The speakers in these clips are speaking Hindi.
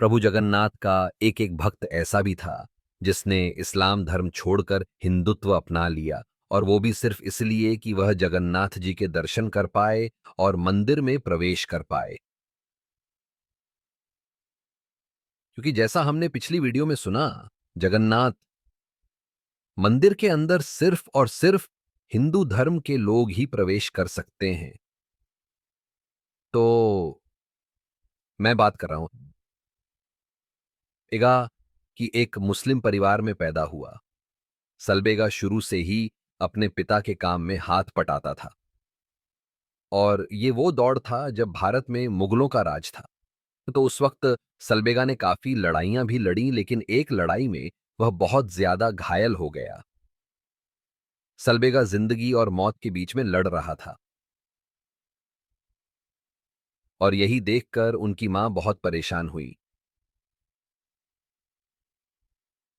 प्रभु जगन्नाथ का एक एक भक्त ऐसा भी था जिसने इस्लाम धर्म छोड़कर हिंदुत्व अपना लिया, और वो भी सिर्फ इसलिए कि वह जगन्नाथ जी के दर्शन कर पाए और मंदिर में प्रवेश कर पाए। क्योंकि जैसा हमने पिछली वीडियो में सुना, जगन्नाथ मंदिर के अंदर सिर्फ और सिर्फ हिंदू धर्म के लोग ही प्रवेश कर सकते हैं। तो मैं बात कर रहा हूं एगा कि एक मुस्लिम परिवार में पैदा हुआ। सलबेगा शुरू से ही अपने पिता के काम में हाथ पटाता था, और ये वो दौर था जब भारत में मुगलों का राज था। तो उस वक्त सलबेगा ने काफी लड़ाइयां भी लड़ी, लेकिन एक लड़ाई में वह बहुत ज्यादा घायल हो गया। सलबेगा जिंदगी और मौत के बीच में लड़ रहा था, और यही देखकर उनकी मां बहुत परेशान हुई।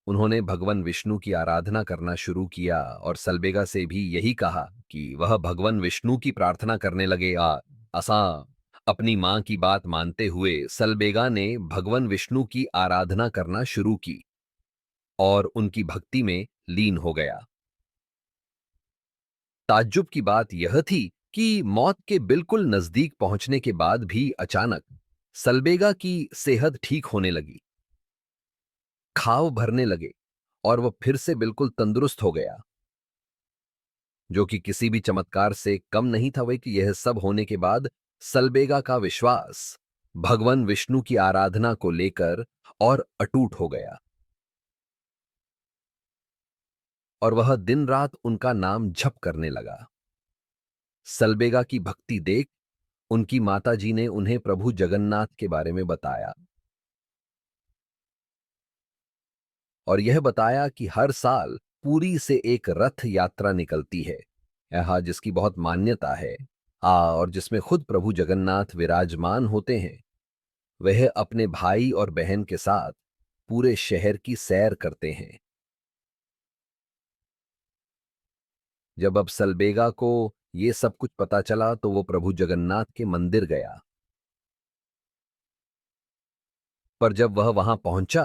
उन्होंने भगवान विष्णु की आराधना करना शुरू किया और सलबेगा से भी यही कहा कि वह भगवान विष्णु की प्रार्थना करने लगे। असा अपनी मां की बात मानते हुए सलबेगा ने भगवान विष्णु की आराधना करना शुरू की और उनकी भक्ति में लीन हो गया। ताज्जुब की बात यह थी कि मौत के बिल्कुल नजदीक पहुंचने के बाद भी अचानक सलबेगा की सेहत ठीक होने लगी, घाव भरने लगे और वह फिर से बिल्कुल तंदुरुस्त हो गया, जो कि किसी भी चमत्कार से कम नहीं था। वही कि यह सब होने के बाद सलबेगा का विश्वास भगवान विष्णु की आराधना को लेकर और अटूट हो गया, और वह दिन रात उनका नाम जप करने लगा। सलबेगा की भक्ति देख उनकी माताजी ने उन्हें प्रभु जगन्नाथ के बारे में बताया, और यह बताया कि हर साल पुरी से एक रथ यात्रा निकलती है, यह जिसकी बहुत मान्यता है। और जिसमें खुद प्रभु जगन्नाथ विराजमान होते हैं। वह अपने भाई और बहन के साथ पूरे शहर की सैर करते हैं। जब अब सलबेगा को यह सब कुछ पता चला तो वो प्रभु जगन्नाथ के मंदिर गया, पर जब वह वहां पहुंचा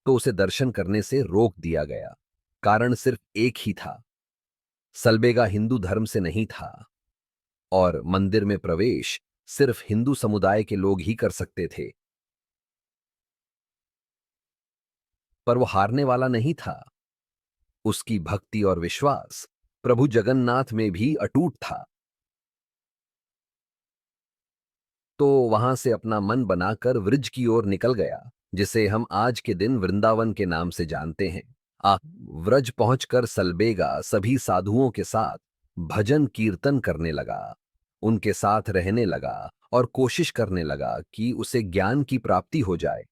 तो उसे दर्शन करने से रोक दिया गया। कारण सिर्फ एक ही था, सलबेगा हिंदू धर्म से नहीं था, और मंदिर में प्रवेश सिर्फ हिंदू समुदाय के लोग ही कर सकते थे। पर वो हारने वाला नहीं था। उसकी भक्ति और विश्वास प्रभु जगन्नाथ में भी अटूट था। तो वहां से अपना मन बनाकर व्रज की ओर निकल गया, जिसे हम आज के दिन वृंदावन के नाम से जानते हैं। आ व्रज पहुंचकर सलबेगा सभी साधुओं के साथ भजन कीर्तन करने लगा, उनके साथ रहने लगा और कोशिश करने लगा कि उसे ज्ञान की प्राप्ति हो जाए।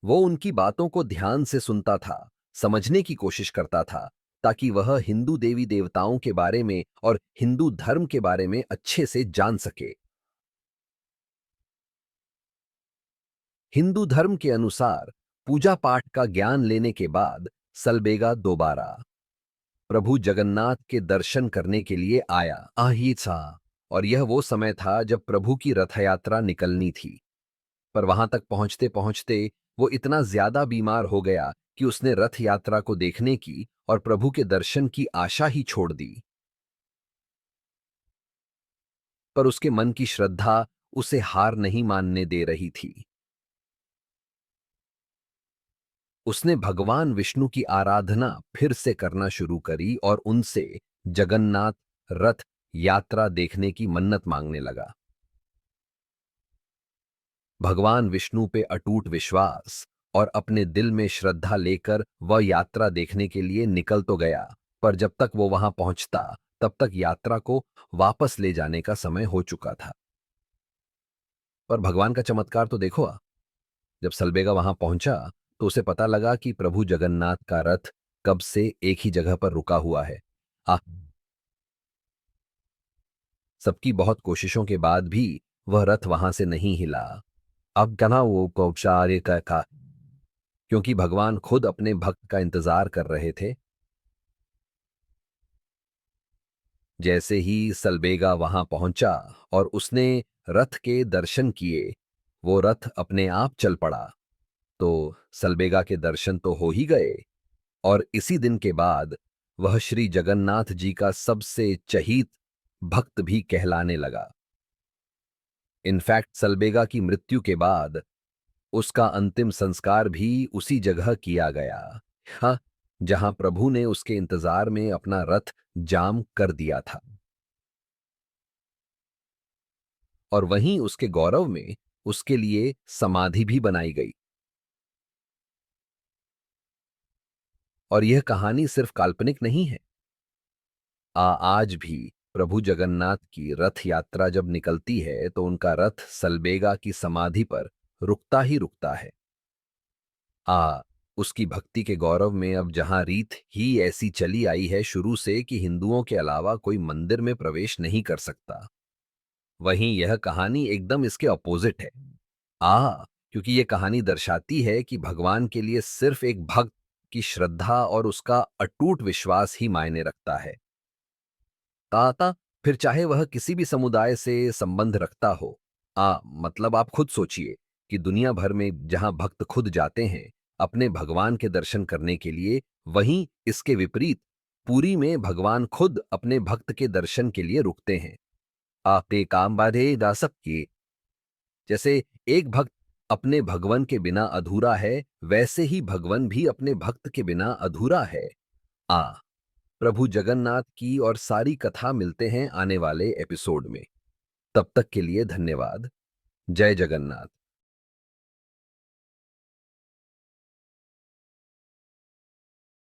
वो उनकी बातों को ध्यान से सुनता था, समझने की कोशिश करता था, ताकि वह हिंदू देवी देवताओं के बारे में और हिंदू धर्म के बारे में अच्छे से जान सके। हिंदू धर्म के अनुसार पूजा पाठ का ज्ञान लेने के बाद सलबेगा दोबारा प्रभु जगन्नाथ के दर्शन करने के लिए आया। आहिसा, और यह वो समय था जब प्रभु की रथ यात्रा निकलनी थी। पर वहां तक पहुंचते पहुंचते वो इतना ज्यादा बीमार हो गया कि उसने रथ यात्रा को देखने की और प्रभु के दर्शन की आशा ही छोड़ दी। पर उसके मन की श्रद्धा उसे हार नहीं मानने दे रही थी। उसने भगवान विष्णु की आराधना फिर से करना शुरू करी और उनसे जगन्नाथ रथ यात्रा देखने की मन्नत मांगने लगा। भगवान विष्णु पे अटूट विश्वास और अपने दिल में श्रद्धा लेकर वह यात्रा देखने के लिए निकल तो गया, पर जब तक वो वहां पहुंचता तब तक यात्रा को वापस ले जाने का समय हो चुका था। पर भगवान का चमत्कार तो देखो। जब सलबेगा वहां पहुंचा तो उसे पता लगा कि प्रभु जगन्नाथ का रथ कब से एक ही जगह पर रुका हुआ है। आ सबकी बहुत कोशिशों के बाद भी वह रथ वहां से नहीं हिला। अब कहना वो औपचारिक का, क्योंकि भगवान खुद अपने भक्त का इंतजार कर रहे थे। जैसे ही सलबेगा वहां पहुंचा और उसने रथ के दर्शन किए, वो रथ अपने आप चल पड़ा। तो सलबेगा के दर्शन तो हो ही गए, और इसी दिन के बाद वह श्री जगन्नाथ जी का सबसे चहीत भक्त भी कहलाने लगा। इनफैक्ट सलबेगा की मृत्यु के बाद उसका अंतिम संस्कार भी उसी जगह किया गया, हाँ, जहां प्रभु ने उसके इंतजार में अपना रथ जाम कर दिया था। और वहीं उसके गौरव में उसके लिए समाधि भी बनाई गई। और यह कहानी सिर्फ काल्पनिक नहीं है। आज भी प्रभु जगन्नाथ की रथ यात्रा जब निकलती है तो उनका रथ सलबेगा की समाधि पर रुकता ही रुकता है। उसकी भक्ति के गौरव में अब जहां रीत ही ऐसी चली आई है शुरू से कि हिंदुओं के अलावा कोई मंदिर में प्रवेश नहीं कर सकता, वहीं यह कहानी एकदम इसके अपोजिट है। क्योंकि यह कहानी दर्शाती है कि भगवान के लिए सिर्फ एक भक्त की श्रद्धा और उसका अटूट विश्वास ही मायने रखता है। ताता फिर चाहे वह किसी भी समुदाय से संबंध रखता हो। मतलब आप खुद सोचिए कि दुनिया भर में जहां भक्त खुद जाते हैं अपने भगवान के दर्शन करने के लिए, वहीं इसके विपरीत पुरी में भगवान खुद अपने भक्त के दर्शन के लिए रुकते हैं। आपके काम बाधे दासक की, जैसे एक भक्त अपने भगवन के बिना अधूरा है, वैसे ही भगवन भी अपने भक्त के बिना अधूरा है। आ प्रभु जगन्नाथ की और सारी कथा मिलते हैं आने वाले एपिसोड में। तब तक के लिए धन्यवाद। जय जगन्नाथ।